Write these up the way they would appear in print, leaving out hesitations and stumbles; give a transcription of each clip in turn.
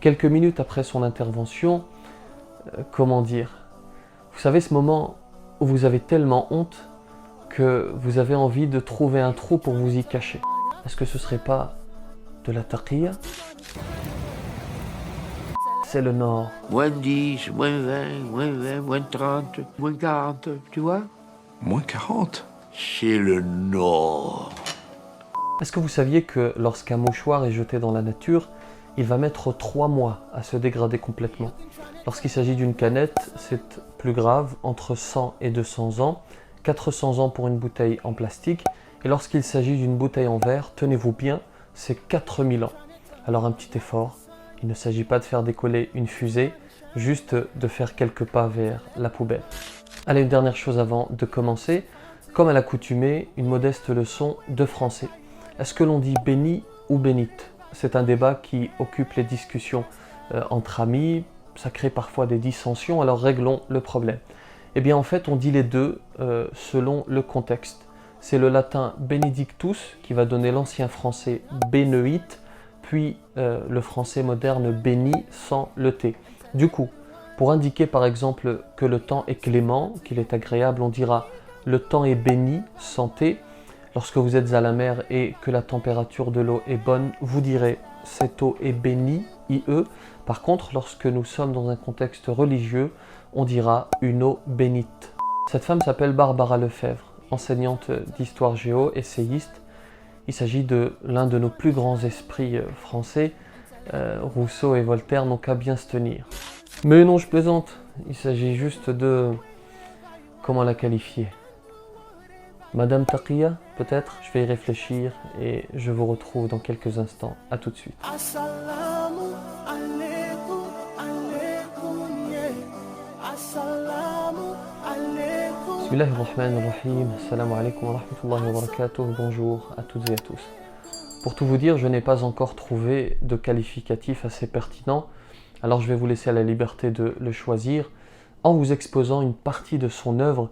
Quelques minutes après son intervention, comment dire, vous savez ce moment où vous avez tellement honte que vous avez envie de trouver un trou pour vous y cacher. Est-ce que ce serait pas de la taqiyya? C'est le Nord. Moins 10, moins 20, moins 20, moins 30, moins 40, tu vois? Moins 40? C'est le Nord. Est-ce que vous saviez que lorsqu'un mouchoir est jeté dans la nature, il va mettre 3 mois à se dégrader complètement? Lorsqu'il s'agit d'une canette, c'est plus grave, entre 100 et 200 ans, 400 ans pour une bouteille en plastique, et lorsqu'il s'agit d'une bouteille en verre, tenez-vous bien, c'est 4000 ans. Alors un petit effort, il ne s'agit pas de faire décoller une fusée, juste de faire quelques pas vers la poubelle. Allez, une dernière chose avant de commencer, comme à l'accoutumée, une modeste leçon de français. Est-ce que l'on dit béni ou bénite? C'est un débat qui occupe les discussions entre amis, ça crée parfois des dissensions, alors réglons le problème. Eh bien en fait on dit les deux selon le contexte. C'est le latin benedictus qui va donner l'ancien français beneit, puis le français moderne béni sans le T. Du coup, pour indiquer par exemple que le temps est clément, qu'il est agréable, on dira le temps est béni sans T. Lorsque vous êtes à la mer et que la température de l'eau est bonne, vous direz cette eau est bénie, IE. Par contre, lorsque nous sommes dans un contexte religieux, on dira une eau bénite. Cette femme s'appelle Barbara Lefebvre, enseignante d'histoire géo, essayiste. Il s'agit de l'un de nos plus grands esprits français. Rousseau et Voltaire n'ont qu'à bien se tenir. Mais non, je plaisante. Il s'agit juste de... comment la qualifier? Madame Taqiyya, peut-être? Je vais y réfléchir et je vous retrouve dans quelques instants. A tout de suite. Bismillahirrahmanirrahim. Assalamu alaikum wa rahmatullahi wa barakatuh. Bonjour à toutes et à tous. Pour tout vous dire, je n'ai pas encore trouvé de qualificatif assez pertinent, alors je vais vous laisser à la liberté de le choisir en vous exposant une partie de son œuvre,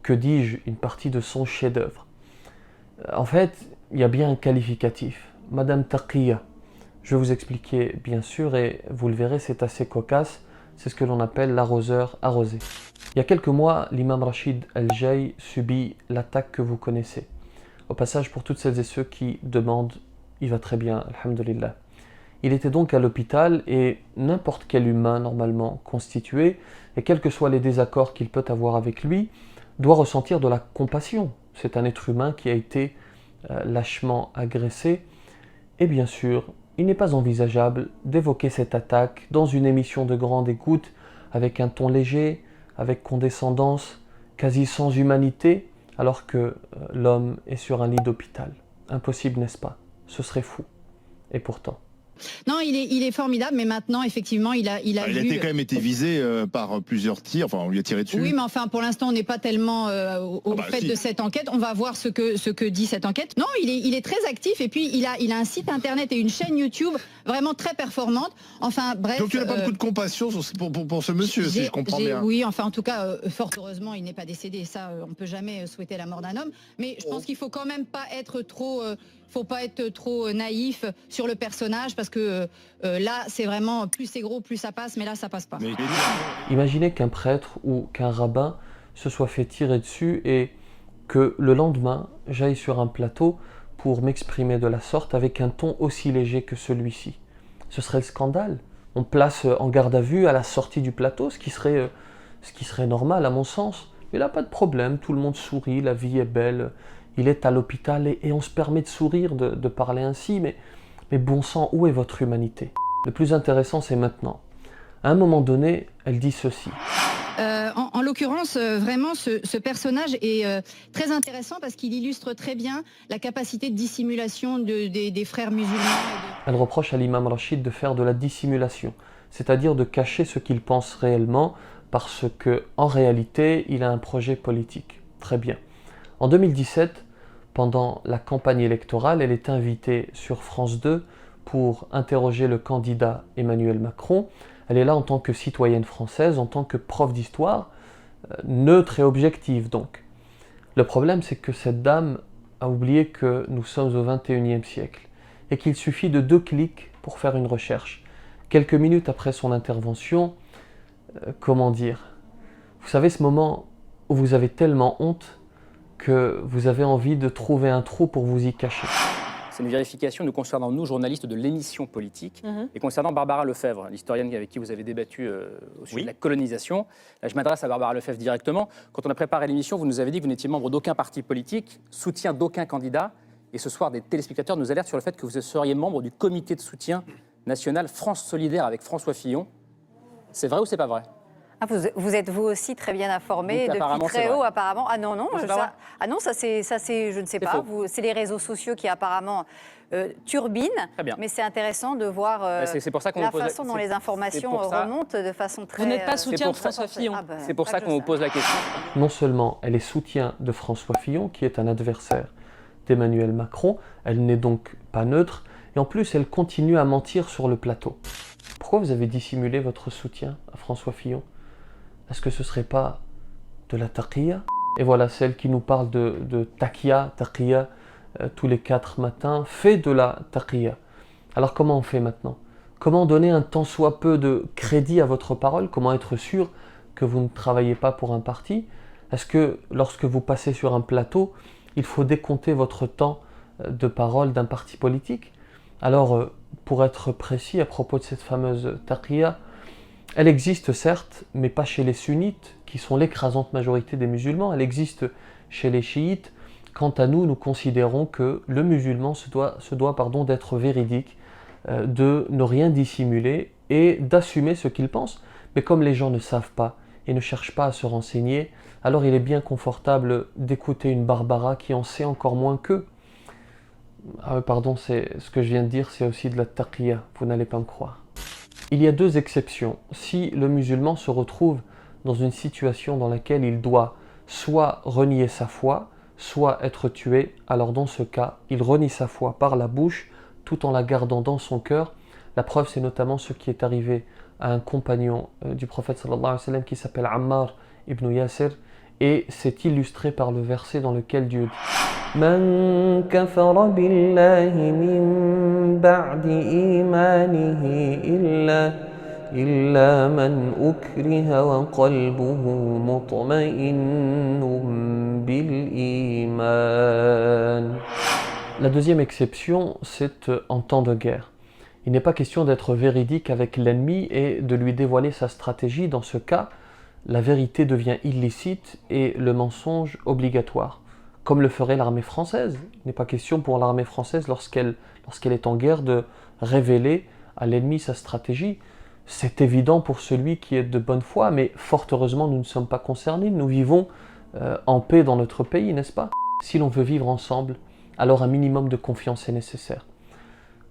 que dis-je, une partie de son chef-d'œuvre. En fait, il y a bien un qualificatif, Madame Taqiyya. Je vais vous expliquer bien sûr et vous le verrez, c'est assez cocasse, c'est ce que l'on appelle l'arroseur arrosé. Il y a quelques mois, l'imam Rachid El-Jay subit l'attaque que vous connaissez. Au passage, pour toutes celles et ceux qui demandent, il va très bien, alhamdulillah. Il était donc à l'hôpital et n'importe quel humain normalement constitué, et quels que soient les désaccords qu'il peut avoir avec lui, doit ressentir de la compassion. C'est un être humain qui a été lâchement agressé. Et bien sûr, il n'est pas envisageable d'évoquer cette attaque dans une émission de grande écoute, avec un ton léger, avec condescendance, quasi sans humanité, alors que l'homme est sur un lit d'hôpital. Impossible, n'est-ce pas? Ce serait fou. Et pourtant. Non, il est formidable, mais maintenant, effectivement, il a Il a quand même été visé par plusieurs tirs, enfin on lui a tiré dessus. Oui, mais enfin, pour l'instant, on n'est pas tellement au fait de cette enquête. On va voir ce que dit cette enquête. Non, il est très actif, et puis il a un site internet et une chaîne YouTube vraiment très performante. Enfin, bref... Donc tu n'as pas beaucoup de compassion pour ce monsieur, si je comprends bien. Oui, enfin, en tout cas, fort heureusement, il n'est pas décédé. Ça, on ne peut jamais souhaiter la mort d'un homme. Mais je pense qu'il ne faut quand même pas être trop... faut pas être trop naïf sur le personnage, parce que là, c'est vraiment, plus c'est gros, plus ça passe, mais là, ça passe pas. Imaginez qu'un prêtre ou qu'un rabbin se soit fait tirer dessus et que le lendemain, j'aille sur un plateau pour m'exprimer de la sorte avec un ton aussi léger que celui-ci. Ce serait le scandale. On place en garde à vue à la sortie du plateau, ce qui serait normal à mon sens. Mais là, pas de problème, tout le monde sourit, la vie est belle. Il est à l'hôpital et on se permet de sourire, de parler ainsi, mais bon sang, où est votre humanité? Le plus intéressant, c'est maintenant. À un moment donné, elle dit ceci. En l'occurrence, vraiment, ce personnage est très intéressant parce qu'il illustre très bien la capacité de dissimulation des frères musulmans. Elle reproche à l'imam Rachid de faire de la dissimulation, c'est-à-dire de cacher ce qu'il pense réellement parce qu'en réalité, il a un projet politique. Très bien. En 2017, pendant la campagne électorale, elle est invitée sur France 2 pour interroger le candidat Emmanuel Macron. Elle est là en tant que citoyenne française, en tant que prof d'histoire, neutre et objective donc. Le problème, c'est que cette dame a oublié que nous sommes au XXIe siècle et qu'il suffit de 2 clics pour faire une recherche. Quelques minutes après son intervention, comment dire, vous savez ce moment où vous avez tellement honte que vous avez envie de trouver un trou pour vous y cacher. C'est une vérification nous concernant, nous, journalistes de l'émission politique, et concernant Barbara Lefebvre, l'historienne avec qui vous avez débattu au sujet de la colonisation. Là, je m'adresse à Barbara Lefebvre directement. Quand on a préparé l'émission, vous nous avez dit que vous n'étiez membre d'aucun parti politique, soutien d'aucun candidat, et ce soir, des téléspectateurs nous alertent sur le fait que vous seriez membre du comité de soutien national France Solidaire avec François Fillon. C'est vrai ou c'est pas vrai? Ah, vous êtes vous aussi très bien informé Donc, depuis très haut, vrai. apparemment. Ah non, non, C'est pas vrai. ça c'est, je ne sais pas. C'est les réseaux sociaux qui apparemment turbinent. Très bien. Mais c'est intéressant de voir C'est pour ça qu'on la vous pose façon dont les informations remontent de façon très. Vous n'êtes pas soutien de pour ça- François Fillon. Ah ben, C'est pour pas ça que qu'on je vous pose la question. Non seulement elle est soutien de François Fillon, qui est un adversaire d'Emmanuel Macron, elle n'est donc pas neutre, et en plus elle continue à mentir sur le plateau. Pourquoi vous avez dissimulé votre soutien à François Fillon? Est-ce que ce serait pas de la taqiyya? Et voilà, celle qui nous parle de taqiyya, tous les 4 matins, fait de la taqiyya. Alors comment on fait maintenant? Comment donner un tant soit peu de crédit à votre parole? Comment être sûr que vous ne travaillez pas pour un parti? Est-ce que lorsque vous passez sur un plateau, il faut décompter votre temps de parole d'un parti politique? Alors, pour être précis à propos de cette fameuse taqiyya, elle existe certes, mais pas chez les sunnites, qui sont l'écrasante majorité des musulmans. Elle existe chez les chiites. Quant à nous, nous considérons que le musulman se doit d'être véridique, de ne rien dissimuler et d'assumer ce qu'il pense. Mais comme les gens ne savent pas et ne cherchent pas à se renseigner, alors il est bien confortable d'écouter une Barbara qui en sait encore moins qu'eux. Ah, pardon, c'est ce que je viens de dire, c'est aussi de la taqiyya, vous n'allez pas me croire. Il y a 2 exceptions. Si le musulman se retrouve dans une situation dans laquelle il doit soit renier sa foi, soit être tué, alors dans ce cas, il renie sa foi par la bouche tout en la gardant dans son cœur. La preuve, c'est notamment ce qui est arrivé à un compagnon du prophète sallallahu alayhi wa sallam qui s'appelle Ammar ibn Yasir, et c'est illustré par le verset dans lequel Dieu dit Man kafara billahi min ba'di imanihi illa man ukriha wa qalbuhu mutma'innun bil iman. La deuxième exception, c'est en temps de guerre. Il n'est pas question d'être véridique avec l'ennemi et de lui dévoiler sa stratégie. Dans ce cas, la vérité devient illicite et le mensonge obligatoire, comme le ferait l'armée française. Il n'est pas question pour l'armée française, lorsqu'elle est en guerre, de révéler à l'ennemi sa stratégie. C'est évident pour celui qui est de bonne foi, mais fort heureusement, nous ne sommes pas concernés. Nous vivons en paix dans notre pays, n'est-ce pas? Si l'on veut vivre ensemble, alors un minimum de confiance est nécessaire.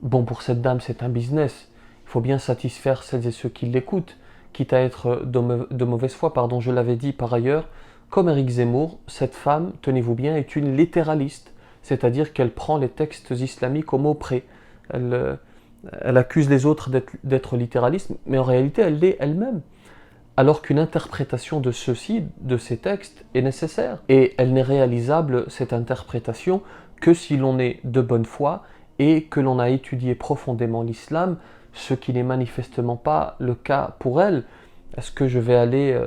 Bon, pour cette dame, c'est un business. Il faut bien satisfaire celles et ceux qui l'écoutent, quitte à être de mauvaise foi, pardon, je l'avais dit par ailleurs. Comme Éric Zemmour, cette femme, tenez-vous bien, est une littéraliste, c'est-à-dire qu'elle prend les textes islamiques au mot près. Elle accuse les autres d'être littéralistes, mais en réalité, elle l'est elle-même. Alors qu'une interprétation de ceux-ci, de ces textes, est nécessaire. Et elle n'est réalisable, cette interprétation, que si l'on est de bonne foi et que l'on a étudié profondément l'islam, ce qui n'est manifestement pas le cas pour elle. Est-ce que je vais aller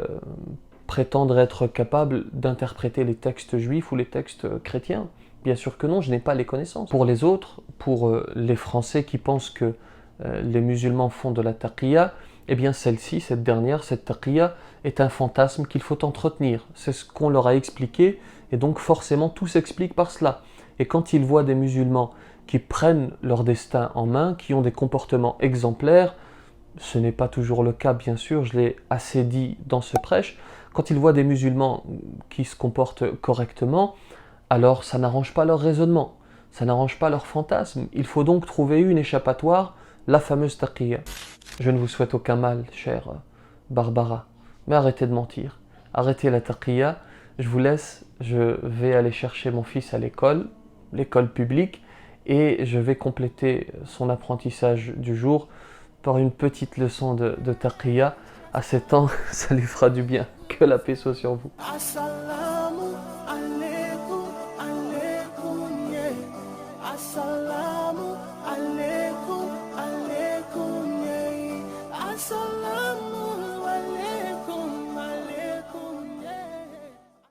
prétendre être capable d'interpréter les textes juifs ou les textes chrétiens? Bien sûr que non, je n'ai pas les connaissances. Pour les autres, pour les Français qui pensent que les musulmans font de la taqiyya, eh bien celle-ci, cette taqiyya, est un fantasme qu'il faut entretenir. C'est ce qu'on leur a expliqué, et donc forcément tout s'explique par cela. Et quand ils voient des musulmans qui prennent leur destin en main, qui ont des comportements exemplaires, ce n'est pas toujours le cas bien sûr, je l'ai assez dit dans ce prêche, quand ils voient des musulmans qui se comportent correctement, alors ça n'arrange pas leur raisonnement, ça n'arrange pas leur fantasme. Il faut donc trouver une échappatoire, la fameuse taqiyya. Je ne vous souhaite aucun mal, chère Barbara, mais arrêtez de mentir, arrêtez la taqiyya. Je vous laisse, je vais aller chercher mon fils à l'école publique, et je vais compléter son apprentissage du jour par une petite leçon de taqiyya. À 7 ans, ça lui fera du bien. Que la paix soit sur vous. Assalamu alaikum, alaikum, yeah. Assalamu alaikum, alaikum, yeah. salam.